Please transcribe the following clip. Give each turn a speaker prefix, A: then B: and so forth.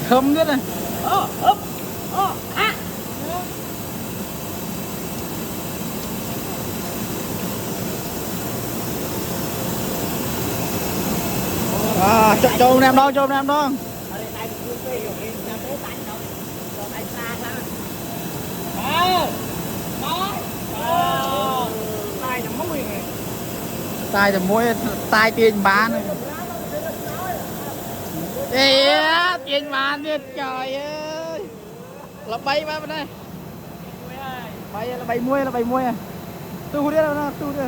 A: khâm nữa này. Cho ông em đó, cho ông em đó. Tai thì mỗi tai tiền bán này. Ê, tiền bán đi, trời ơi. Là bay bên đây. Bay là bay muôi à. Tu đi đâu, tu đi.